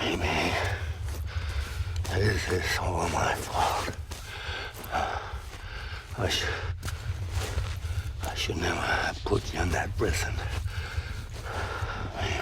Amy, this is all my fault. I should never have put you in that prison. Amy.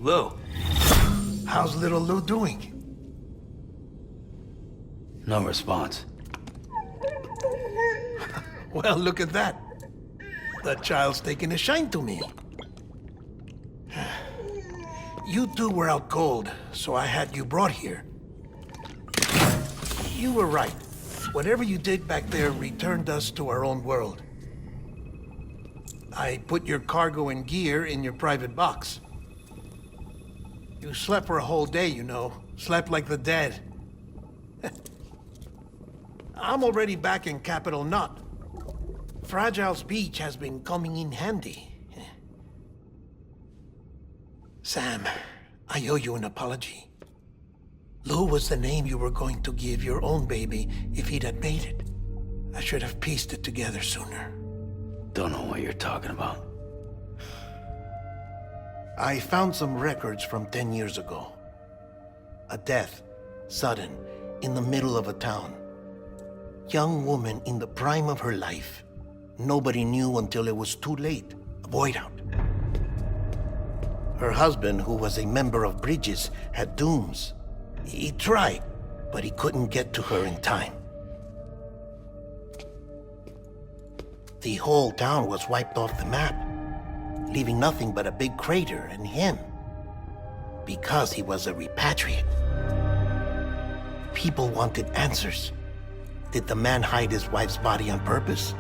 Lou, how's little Lou doing? No response. Well, look at that. That child's taking a shine to me. You two were out cold, so I had you brought here. You were right. Whatever you did back there returned us to our own world. I put your cargo and gear in your private box. You slept for a whole day, you know. Slept like the dead. I'm already back in Capital Knot. Fragile's beach has been coming in handy. Sam, I owe you an apology. Lou was the name you were going to give your own baby if he'd had made it. I should have pieced it together sooner. Don't know what you're talking about. I found some records from 10 years ago. A death, sudden, in the middle of a town. Young woman in the prime of her life. Nobody knew until it was too late. A void out. Her husband, who was a member of Bridges, had dooms. He tried, but he couldn't get to her in time. The whole town was wiped off the map, leaving nothing but a big crater and him, because he was a repatriate. People wanted answers. Did the man hide his wife's body on purpose?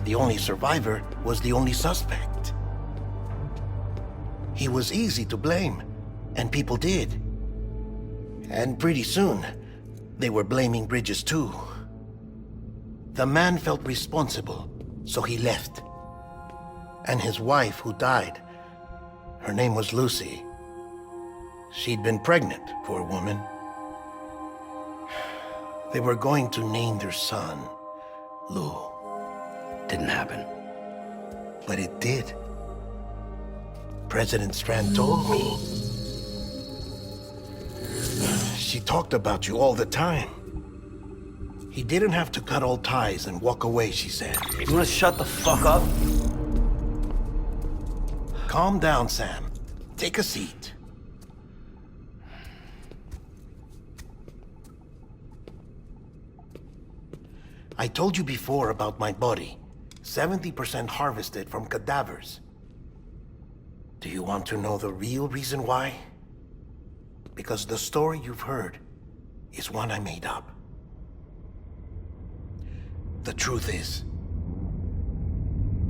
The only survivor was the only suspect. He was easy to blame, and people did. And pretty soon, They were blaming Bridges too. The man felt responsible, so he left. And his wife, who died, her name was Lucy. She'd been pregnant, poor woman. They were going to name their son Lou. Didn't happen. But it did. President Strand told me. She talked about you all the time. He didn't have to cut all ties and walk away, she said. You wanna shut the fuck up? Calm down, Sam. Take a seat. I told you before about my body. 70% harvested from cadavers. Do you want to know the real reason why? Because the story you've heard is one I made up. The truth is,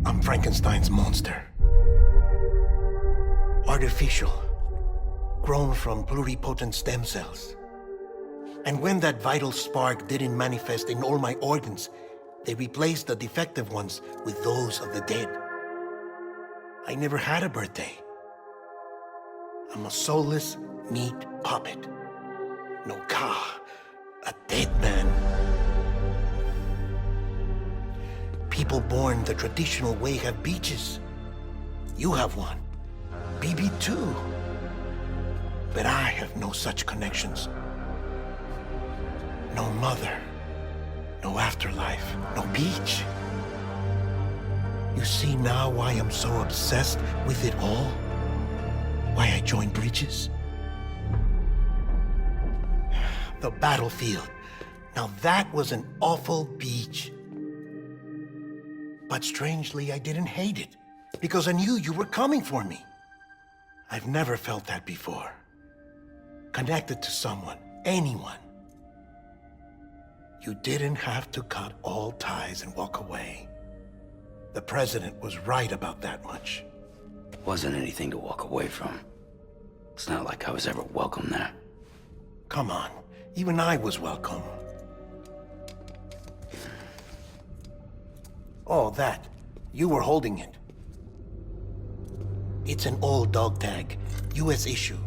I'm Frankenstein's monster. Artificial, grown from pluripotent stem cells. And when that vital spark didn't manifest in all my organs, they replaced the defective ones with those of the dead. I never had a birthday. I'm a soulless meat puppet. No car, a dead man. People born the traditional way have beaches. You have one. BB too. But I have no such connections. No mother. No afterlife. No beach. You see now why I'm so obsessed with it all? Why I joined Bridges? The battlefield. Now that was an awful beach. But strangely, I didn't hate it, because I knew you were coming for me. I've never felt that before. Connected to someone, anyone. You didn't have to cut all ties and walk away. The president was right about that much. Wasn't anything to walk away from. It's not like I was ever welcome there. Come on, even I was welcome. Oh, that. You were holding it. It's an old dog tag, US issue.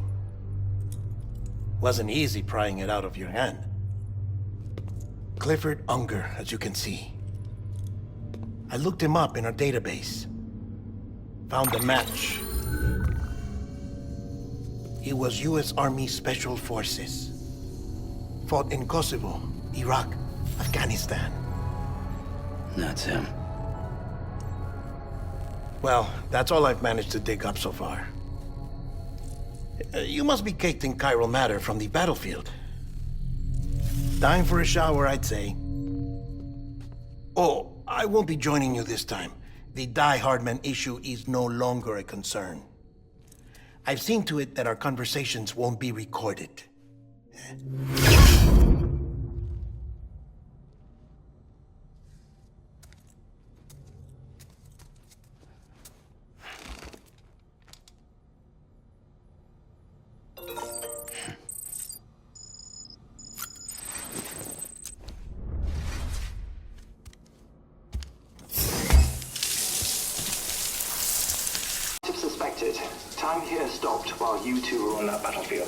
Wasn't easy prying it out of your hand. Clifford Unger, as you can see. I looked him up in our database. Found a match. He was US Army Special Forces. Fought in Kosovo, Iraq, Afghanistan. That's him. Well, that's all I've managed to dig up so far. You must be caked in chiral matter from the battlefield. Time for a shower, I'd say. Oh, I won't be joining you this time. The Die Heartman issue is no longer a concern. I've seen to it that our conversations won't be recorded. Suspected. Time here stopped while you two were on that battlefield.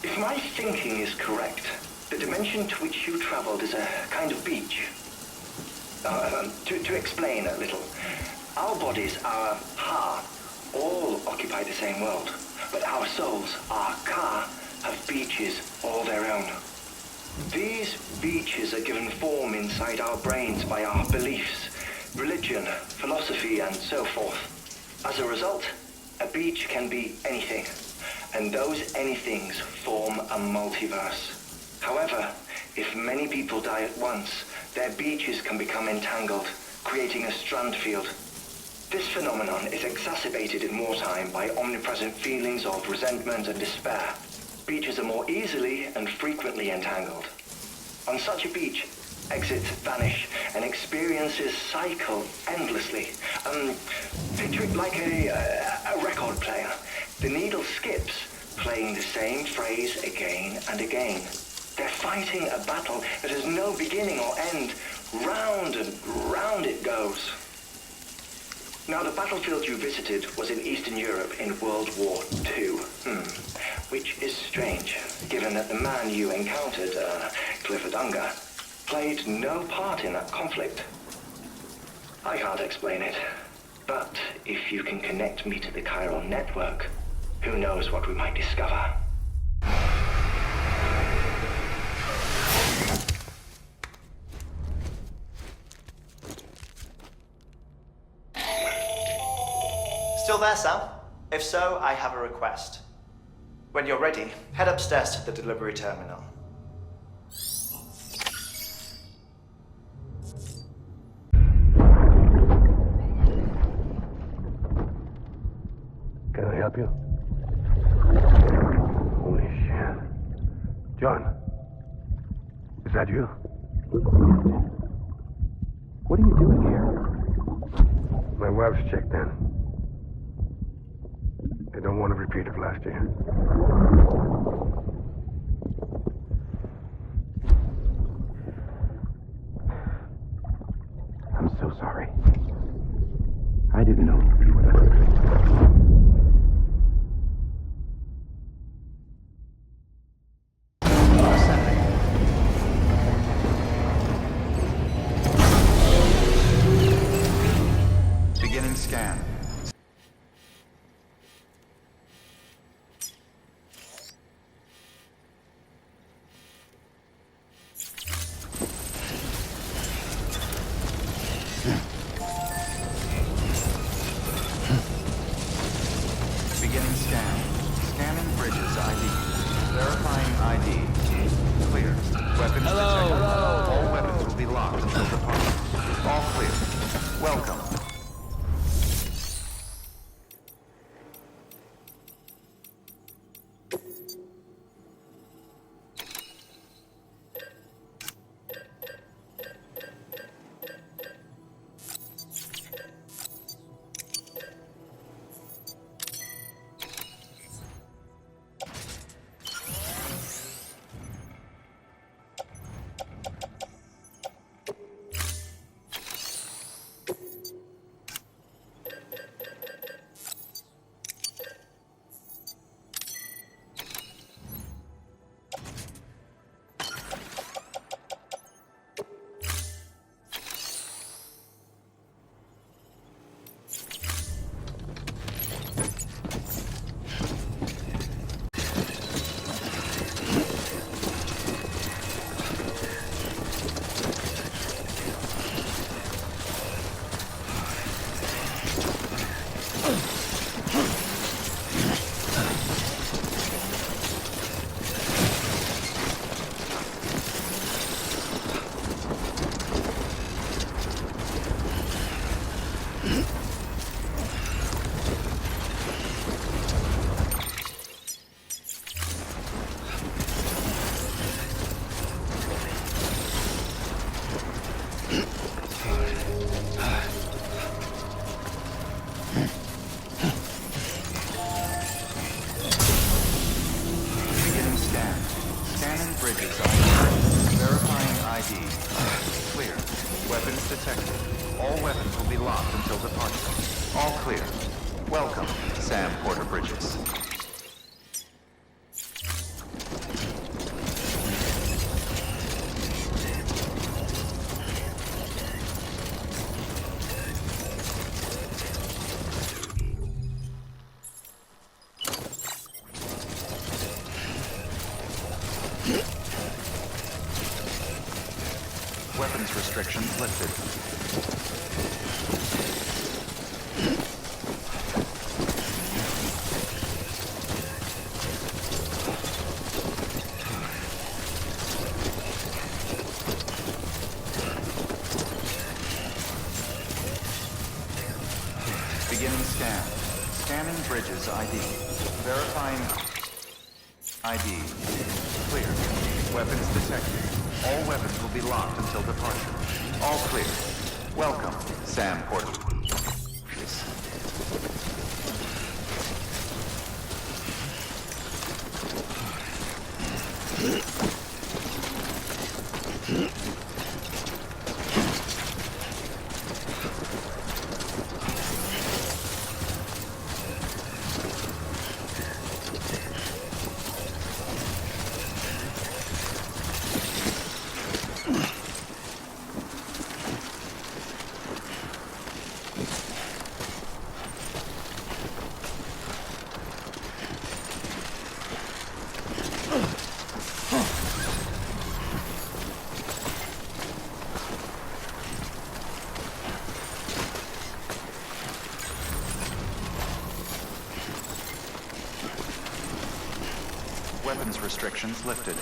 If my thinking is correct, the dimension to which you traveled is a kind of beach. To explain a little, our bodies, our ha, all occupy the same world, but our souls, our ka, have beaches all their own. These beaches are given form inside our brains by our beliefs, religion, philosophy, and so forth. As a result, a beach can be anything, and those anythings form a multiverse. However, if many people die at once, their beaches can become entangled, creating a strand field. This phenomenon is exacerbated in wartime by omnipresent feelings of resentment and despair. Beaches are more easily and frequently entangled. On such a beach, exits vanish and experiences cycle endlessly. Picture it like a record player. The needle skips, playing the same phrase again and again. They're fighting a battle that has no beginning or end. Round and round it goes. Now, the battlefield you visited was in Eastern Europe in World War II. Which is strange, given that the man you encountered, Clifford Unger, played no part in that conflict. I can't explain it, but if you can connect me to the chiral network, who knows what we might discover. Still there, Sam? If so, I have a request. When you're ready, head upstairs to the delivery terminal. Can I help you? Holy shit. John, is that you? What are you doing here? My wife's checked in. They don't want a repeat of last year. I'm so sorry. I didn't know you were that. Beginning scan. Beginning scan. Scanning bridges ID. Verifying ID. Clear. Weapons detected. All weapons will be locked until departure. All clear. Welcome. Weapons restrictions lifted. Beginning scan. Scanning bridges ID. Verifying ID. Clear. Weapons detected. All weapons will be locked until departure. All clear. Welcome, Sam Porter. Weapons restrictions lifted.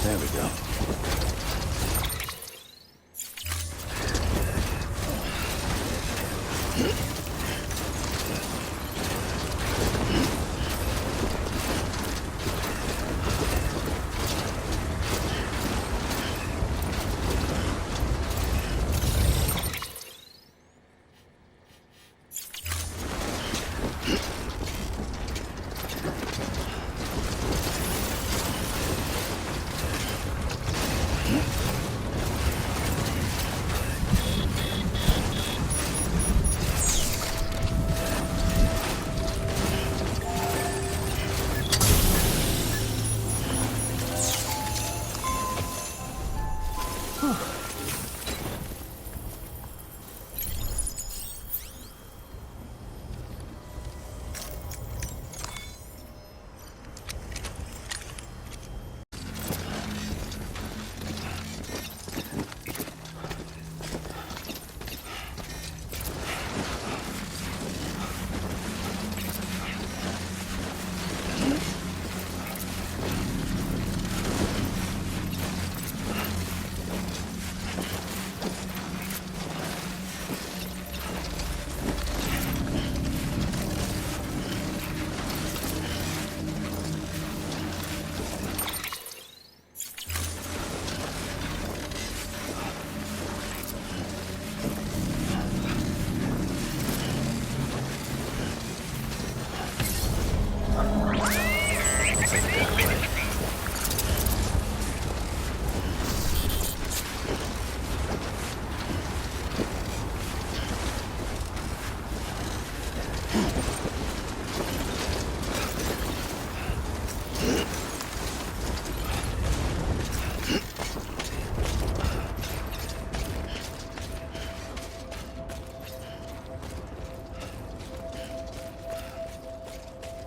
There we go.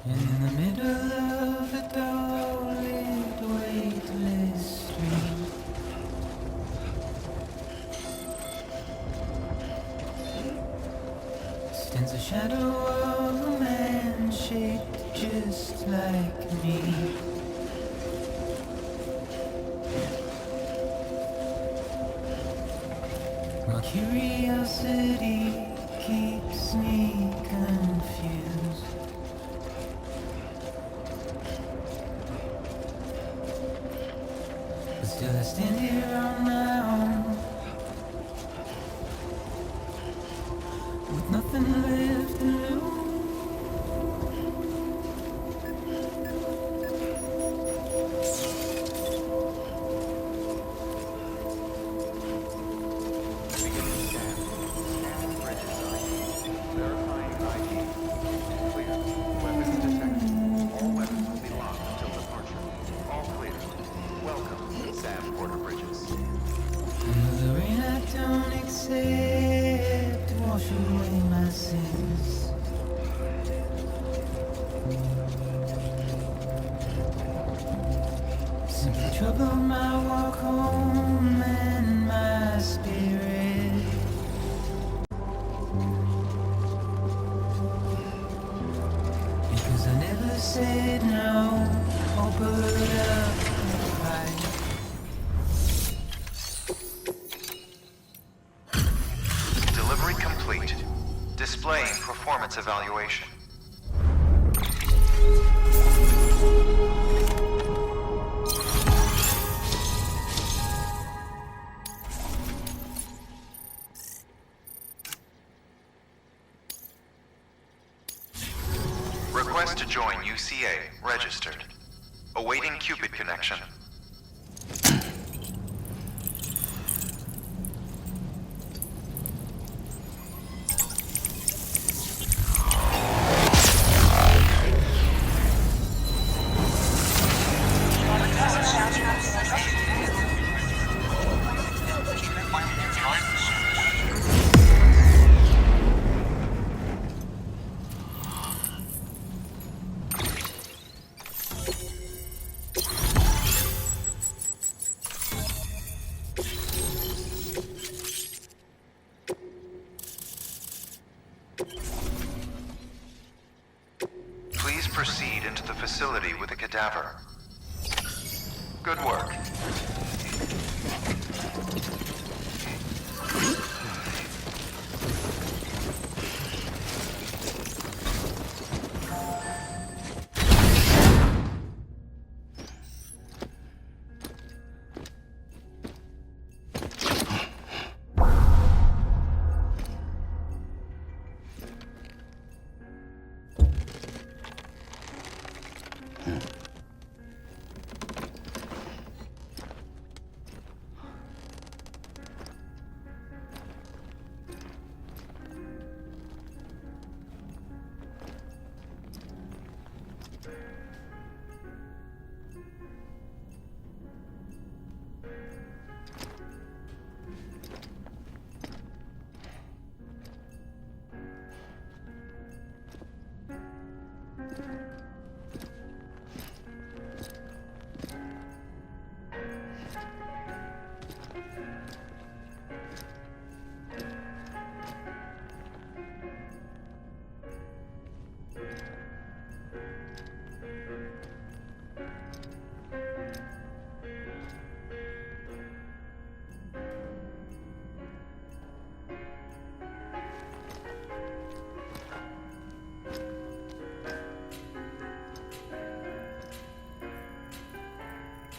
In the middle of a dull-lit, weightless street, stands the shadow of a man shaped just like me. My curiosity keeps me confused. But still I stand here on my own, with nothing left to lose. said no, or put up a fight. Delivery complete. Displaying performance evaluation. Request to join UCA. Registered. Awaiting Cupid connection. Please proceed into the facility with a cadaver. Good work.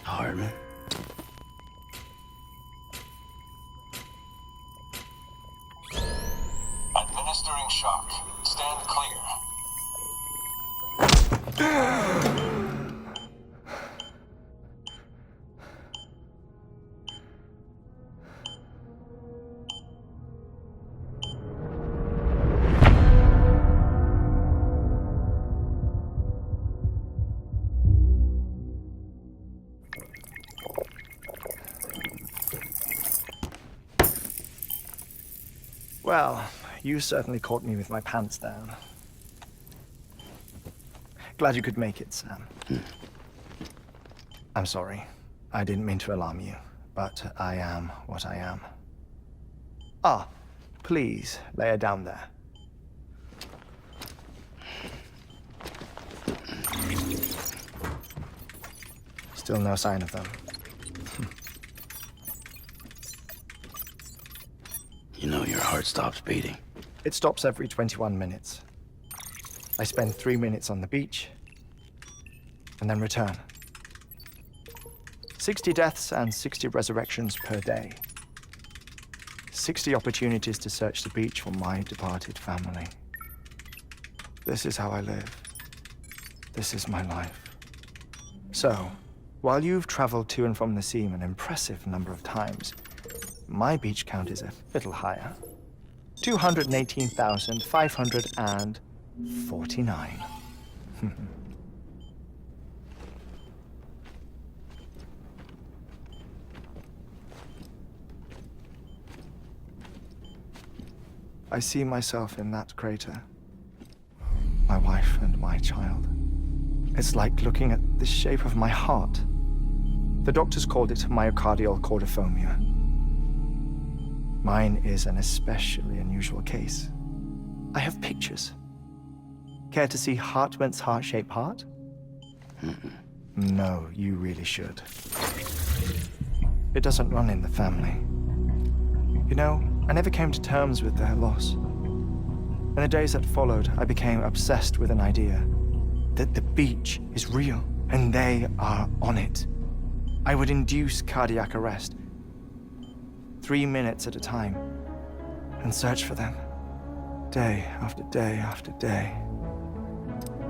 Heartman. Administering shock. Stand clear. Well, you certainly caught me with my pants down. Glad you could make it, Sam. I'm sorry. I didn't mean to alarm you, but I am what I am. Ah, please, lay her down there. Still no sign of them. You know your heart stops beating. It stops every 21 minutes. I spend 3 minutes on the beach, and then return. 60 deaths and 60 resurrections per day. 60 opportunities to search the beach for my departed family. This is how I live. This is my life. So, while you've traveled to and from the sea an impressive number of times, my beach count is a little higher. 218,549. I see myself in that crater. My wife and my child. It's like looking at the shape of my heart. The doctors called it myocardial cordiformia. Mine is an especially unusual case. I have pictures. Care to see Heartman's heart-shaped heart? No, you really should. It doesn't run in the family. You know, I never came to terms with their loss. In the days that followed, I became obsessed with an idea that the beach is real and they are on it. I would induce cardiac arrest, 3 minutes at a time, and search for them, day after day after day.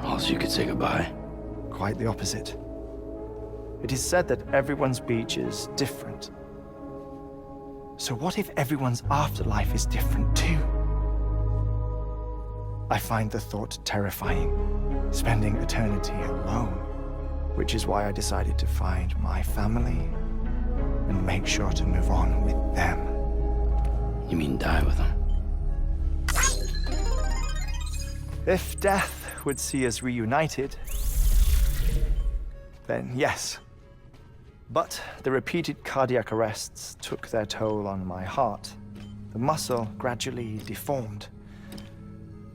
Also, you could say goodbye. Quite the opposite. It is said that everyone's beach is different. So what if everyone's afterlife is different too? I find the thought terrifying, spending eternity alone, which is why I decided to find my family and make sure to move on with them. You mean die with them? If death would see us reunited, then yes. But the repeated cardiac arrests took their toll on my heart. The muscle gradually deformed.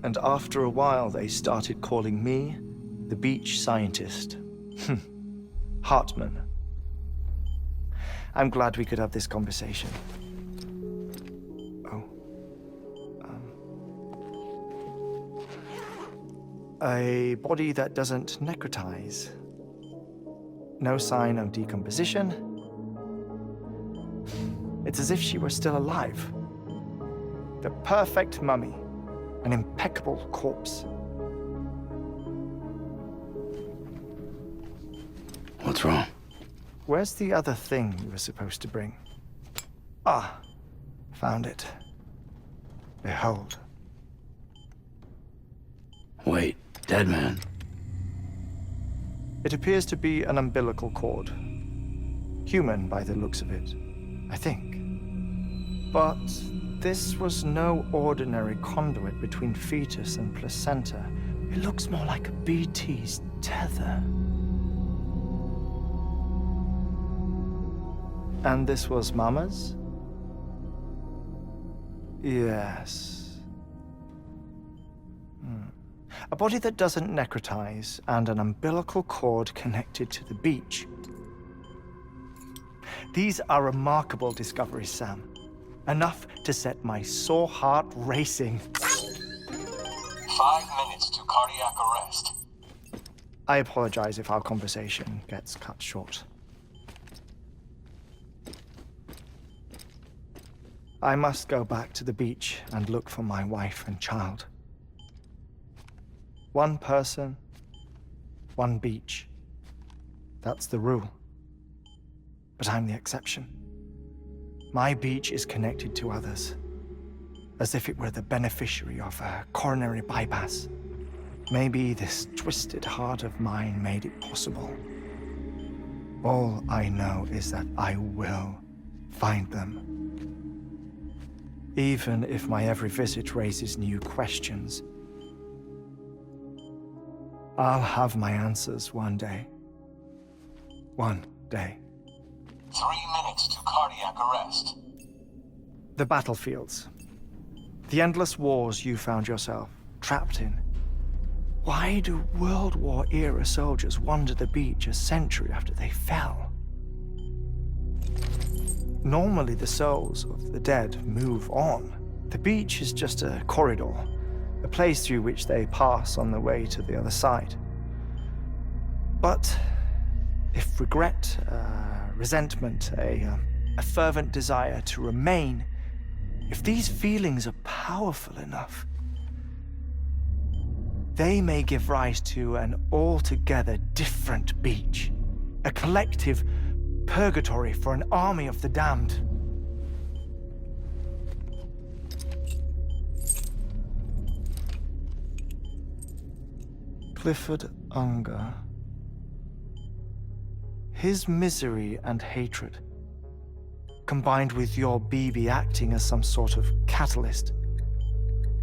And after a while, they started calling me the beach scientist. Heartman. I'm glad we could have this conversation. Oh. A body that doesn't necrotize. No sign of decomposition. It's as if she were still alive. The perfect mummy. An impeccable corpse. What's wrong? Where's the other thing you were supposed to bring? Ah, found it. Behold. Wait, dead man. It appears to be an umbilical cord. Human by the looks of it, I think. But this was no ordinary conduit between fetus and placenta. It looks more like a BT's tether. And this was Mama's? Yes. A body that doesn't necrotize and an umbilical cord connected to the beach. These are remarkable discoveries, Sam. Enough to set my sore heart racing. 5 minutes to cardiac arrest. I apologize if our conversation gets cut short. I must go back to the beach and look for my wife and child. One person, one beach. That's the rule. But I'm the exception. My beach is connected to others, as if it were the beneficiary of a coronary bypass. Maybe this twisted heart of mine made it possible. All I know is that I will find them. Even if my every visit raises new questions, I'll have my answers one day. One day. 3 minutes to cardiac arrest. The battlefields. The endless wars you found yourself trapped in. Why do World War-era soldiers wander the beach a century after they fell? Normally, the souls of the dead move on. The beach is just a corridor, a place through which they pass on the way to the other side. But if regret, resentment, a fervent desire to remain, if these feelings are powerful enough, they may give rise to an altogether different beach, a collective purgatory for an army of the damned. Clifford Unger. His misery and hatred, combined with your BB acting as some sort of catalyst,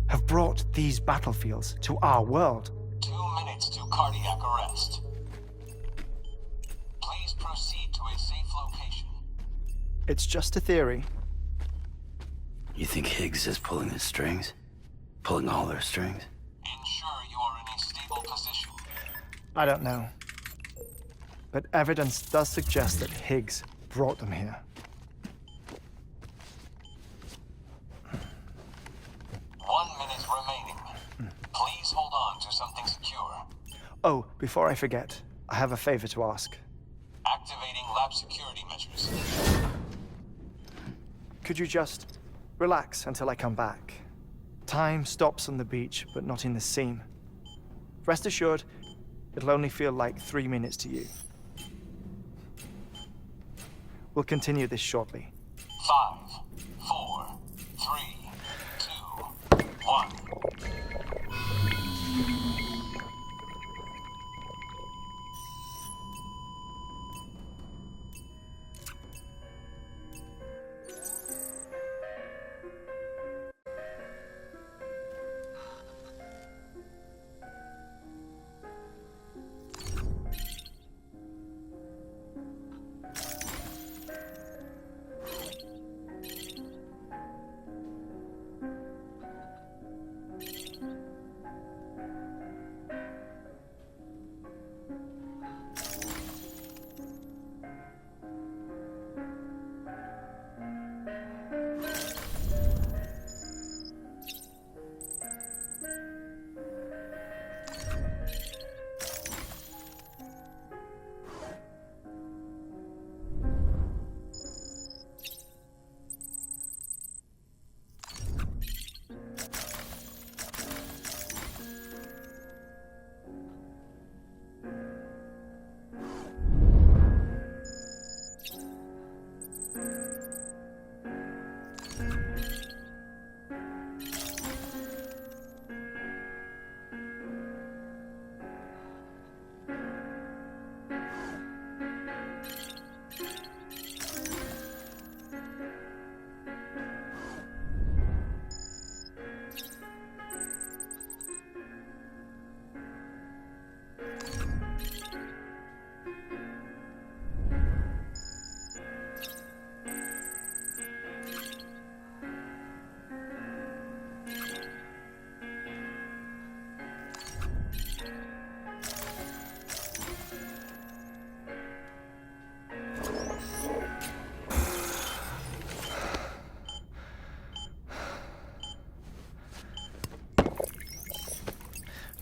have brought these battlefields to our world. 2 minutes to cardiac arrest. Please proceed to a safe location. It's just a theory. You think Higgs is pulling the strings? Pulling all their strings? Ensure you are in a stable position. I don't know. but evidence does suggest that Higgs brought them here. 1 minute remaining. Please hold on to something secure. Oh, before I forget, I have a favor to ask. Activating lab security measures. Could you just relax until I come back? Time stops on the beach, but not in the scene. Rest assured, it'll only feel like 3 minutes to you. We'll continue this shortly. 5, 4, 3, 2, 1.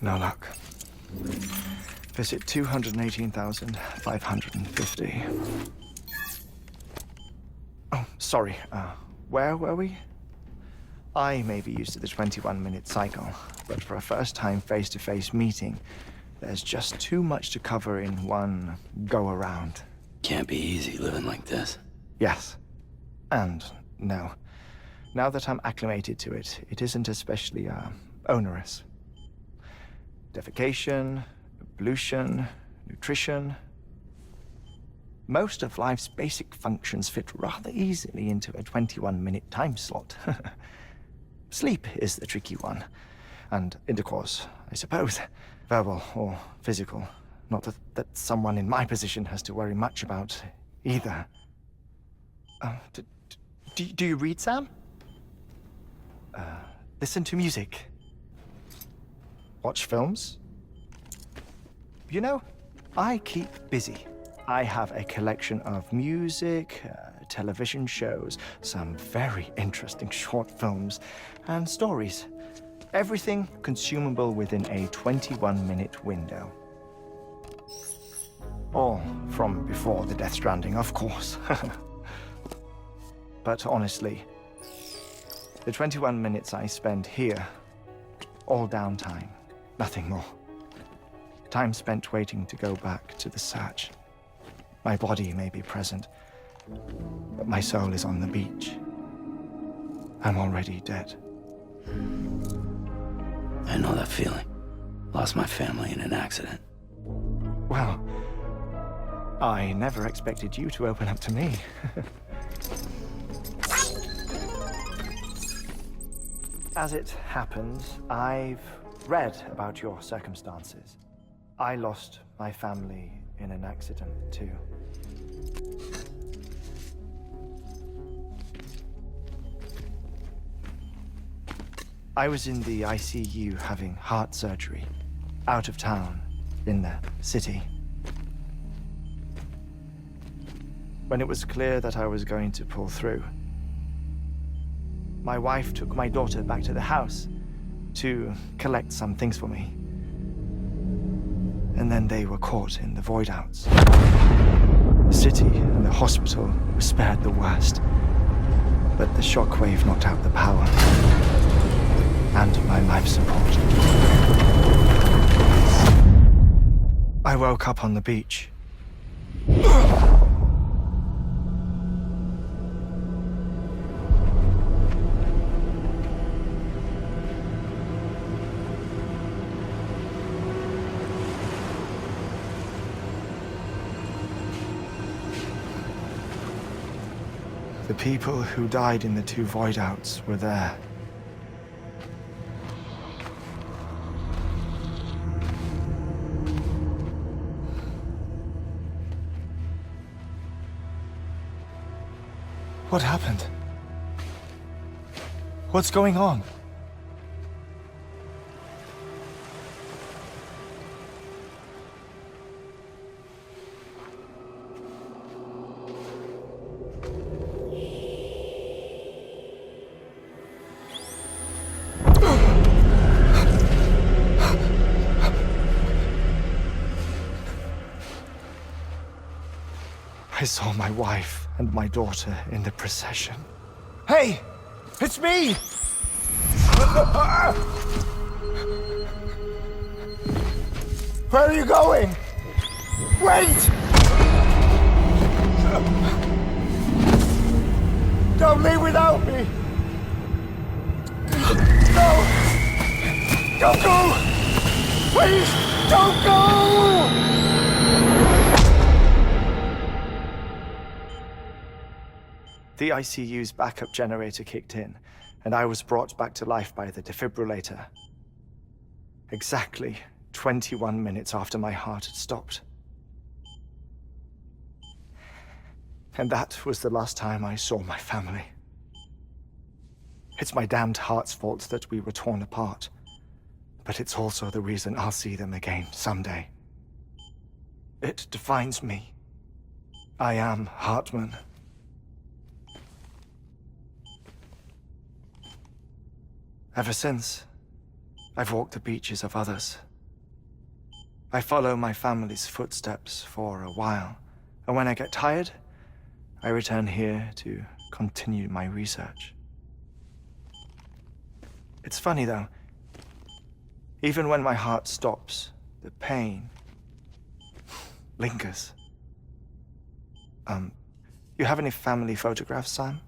No luck. Visit 218,550. Oh, sorry. Where were we? I may be used to the 21-minute cycle, but for a first-time face-to-face meeting, there's just too much to cover in one go-around. Can't be easy living like this. Yes. And no. Now that I'm acclimated to it, it isn't especially, onerous. Defecation, ablution, nutrition. Most of life's basic functions fit rather easily into a 21-minute time slot. Sleep is the tricky one. And intercourse, I suppose. Verbal or physical. Not that someone in my position has to worry much about either. Do you read, Sam? Listen to music. Watch films? You know, I keep busy. I have a collection of music, television shows, some very interesting short films, and stories. Everything consumable within a 21-minute window. All from before the Death Stranding, of course. But honestly, the 21 minutes I spend here, all downtime, nothing more. Time spent waiting to go back to the search. My body may be present, but my soul is on the beach. I'm already dead. I know that feeling. Lost my family in an accident. Well, I never expected you to open up to me. As it happens, I've read about your circumstances. I lost my family in an accident, too. I was in the ICU having heart surgery, out of town, in the city. when it was clear that I was going to pull through. My wife took my daughter back to the house to collect some things for me. And then they were caught in the void outs. The city and the hospital were spared the worst, but the shockwave knocked out the power and my life support. I woke up on the beach. The people who died in the 2 void outs were there. What happened? What's going on? I saw my wife and my daughter in the procession. Hey! It's me! Where are you going? Wait! Don't leave without me! No! Don't go! Please, don't go! The ICU's backup generator kicked in, and I was brought back to life by the defibrillator. Exactly 21 minutes after my heart had stopped. And that was the last time I saw my family. It's my damned heart's fault that we were torn apart, but it's also the reason I'll see them again someday. It defines me. I am Heartman. Ever since, I've walked the beaches of others. I follow my family's footsteps for a while, and when I get tired, I return here to continue my research. It's funny though, even when my heart stops, the pain lingers. You have any family photographs, Sam?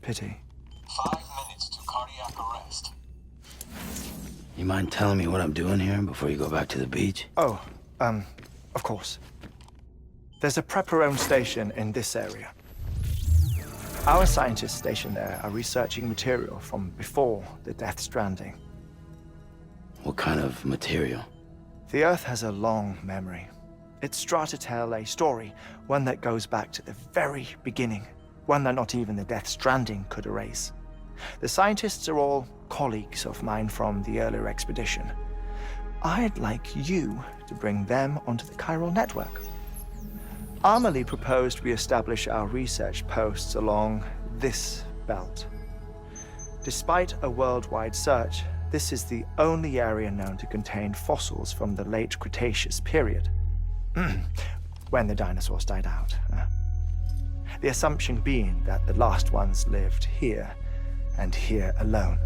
Pity. 5 minutes to cardiac arrest. You mind telling me what I'm doing here before you go back to the beach? Oh, of course. There's a Prepperone station in this area. Our scientists stationed there are researching material from before the Death Stranding. What kind of material? The Earth has a long memory. It's trying to tell a story, one that goes back to the very beginning. One that not even the Death Stranding could erase. The scientists are all colleagues of mine from the earlier expedition. I'd like you to bring them onto the chiral network. Amelie proposed we establish our research posts along this belt. Despite a worldwide search, this is the only area known to contain fossils from the late Cretaceous period. When the dinosaurs died out. The assumption being that the last ones lived here, and here alone.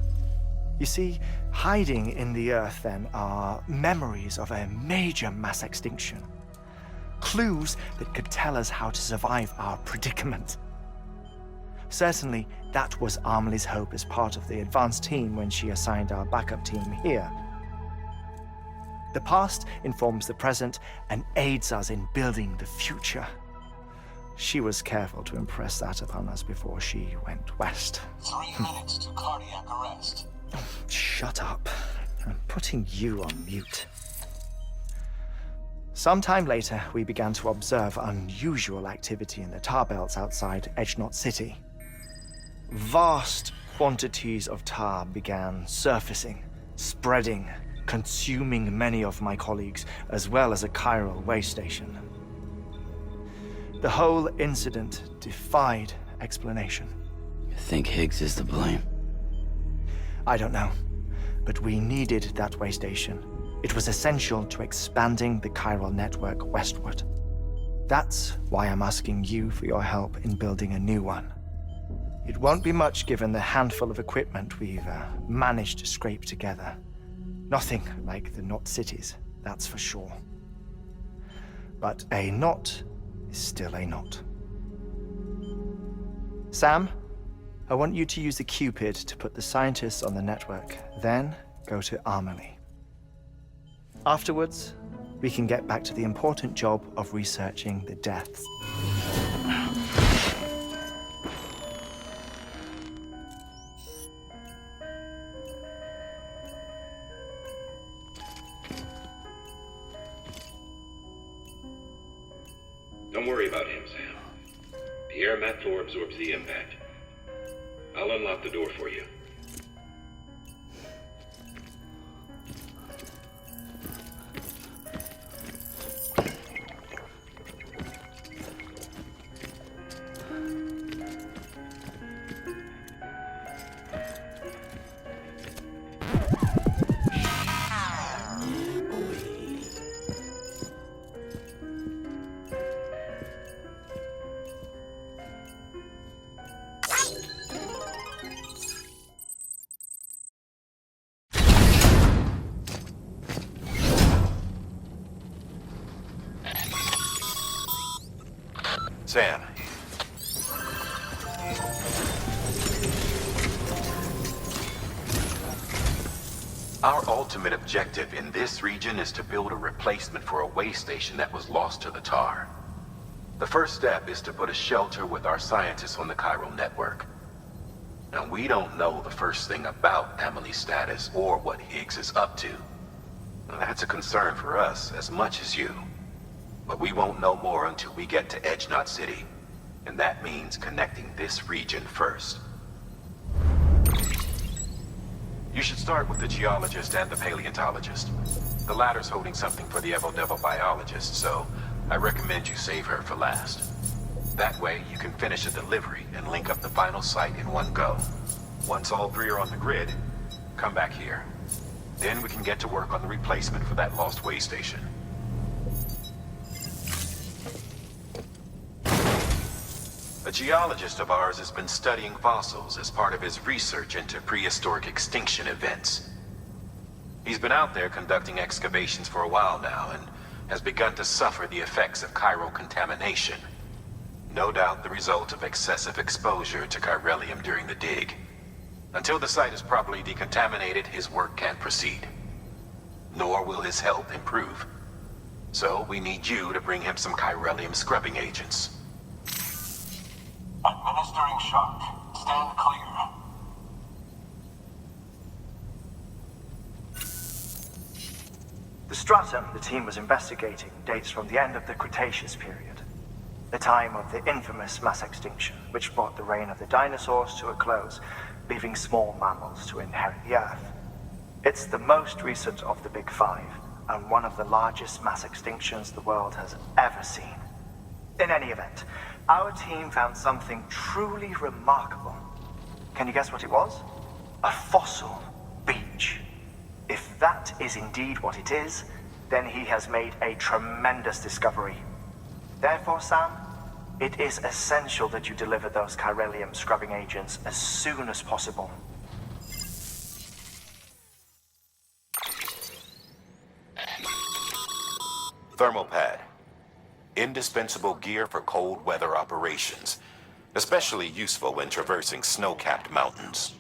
You see, hiding in the Earth then are memories of a major mass extinction. Clues that could tell us how to survive our predicament. Certainly, that was Amelie's hope as part of the advanced team when she assigned our backup team here. The past informs the present and aids us in building the future. She was careful to impress that upon us before she went west. 3 minutes to cardiac arrest. Oh, shut up. I'm putting you on mute. Sometime later, we began to observe unusual activity in the tar belts outside Edgenot City. Vast quantities of tar began surfacing, spreading, consuming many of my colleagues, as well as a chiral way station. The whole incident defied explanation. You think Higgs is to blame? I don't know, but we needed that way station. It was essential to expanding the chiral network westward. That's why I'm asking you for your help in building a new one. It won't be much given the handful of equipment we've managed to scrape together. Nothing like the Knot cities, that's for sure. But a knot is still a knot. Sam, I want you to use the Cupid to put the scientists on the network, then go to Armory. Afterwards, we can get back to the important job of researching the deaths. Don't worry about him, Sam. The air mat floor absorbs the impact. I'll unlock the door for you. Sam. Our ultimate objective in this region is to build a replacement for a way station that was lost to the tar. The first step is to put a shelter with our scientists on the chiral network. Now, we don't know the first thing about Emily's status or what Higgs is up to. Now, that's a concern for us as much as you. But we won't know more until we get to Edge Knot City. And that means connecting this region first. You should start with the geologist and the paleontologist. The latter's holding something for the Evo Devil biologist, so I recommend you save her for last. That way, you can finish a delivery and link up the final site in one go. Once all three are on the grid, come back here. Then we can get to work on the replacement for that lost way station. A geologist of ours has been studying fossils as part of his research into prehistoric extinction events. He's been out there conducting excavations for a while now and has begun to suffer the effects of chiral contamination. No doubt the result of excessive exposure to chiralium during the dig. Until the site is properly decontaminated, his work can't proceed. Nor will his health improve. So we need you to bring him some chiralium scrubbing agents. Administering shock. Stand clear. The stratum the team was investigating dates from the end of the Cretaceous period, the time of the infamous mass extinction, which brought the reign of the dinosaurs to a close, leaving small mammals to inherit the Earth. It's the most recent of the Big Five, and one of the largest mass extinctions the world has ever seen. In any event, our team found something truly remarkable. Can you guess what it was? A fossil beach. If that is indeed what it is, then he has made a tremendous discovery. Therefore, Sam, it is essential that you deliver those chiralium scrubbing agents as soon as possible. Thermal pad. Indispensable gear for cold weather operations, especially useful when traversing snow-capped mountains.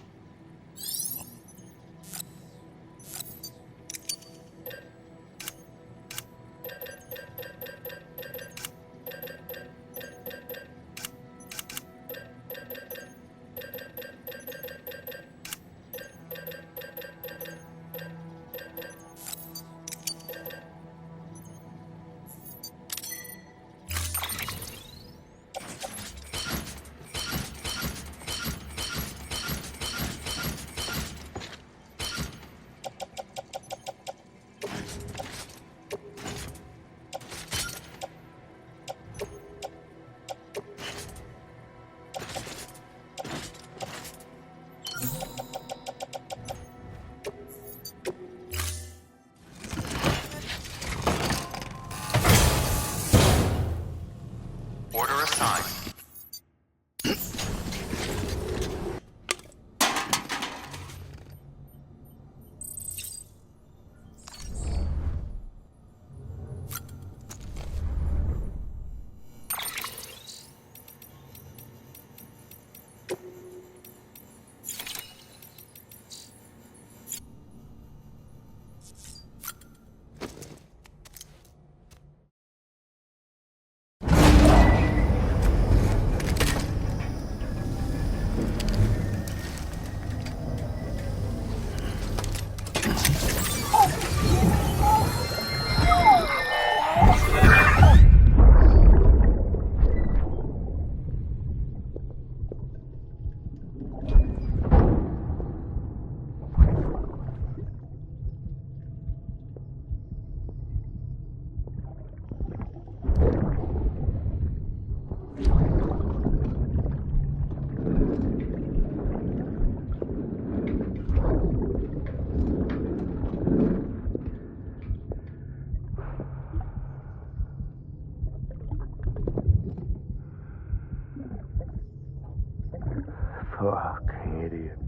Fucking idiot.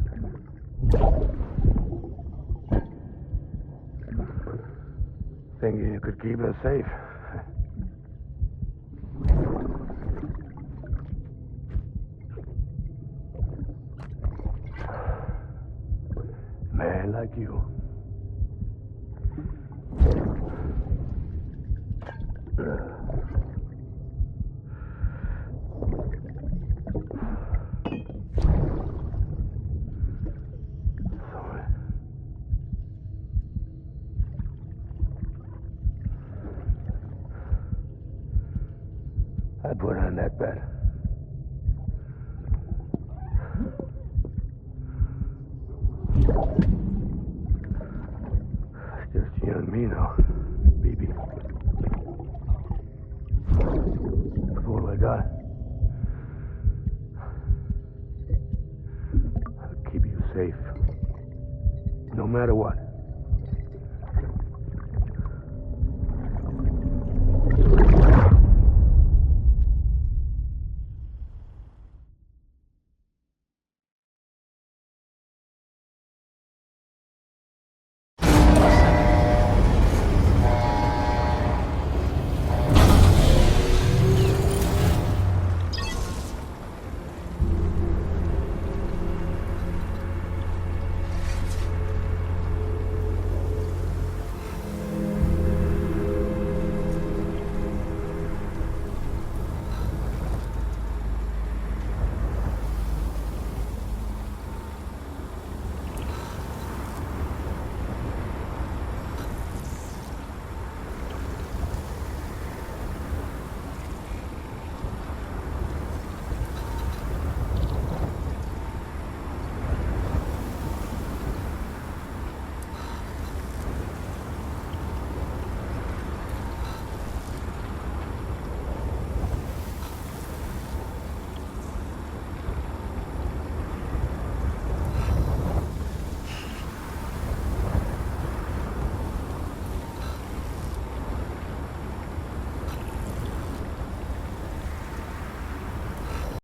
Thinking you could keep us safe. Man like you. Sorry. I put on that bet. It's just you and me now, baby. That's all I got. I'll keep you safe. No matter what.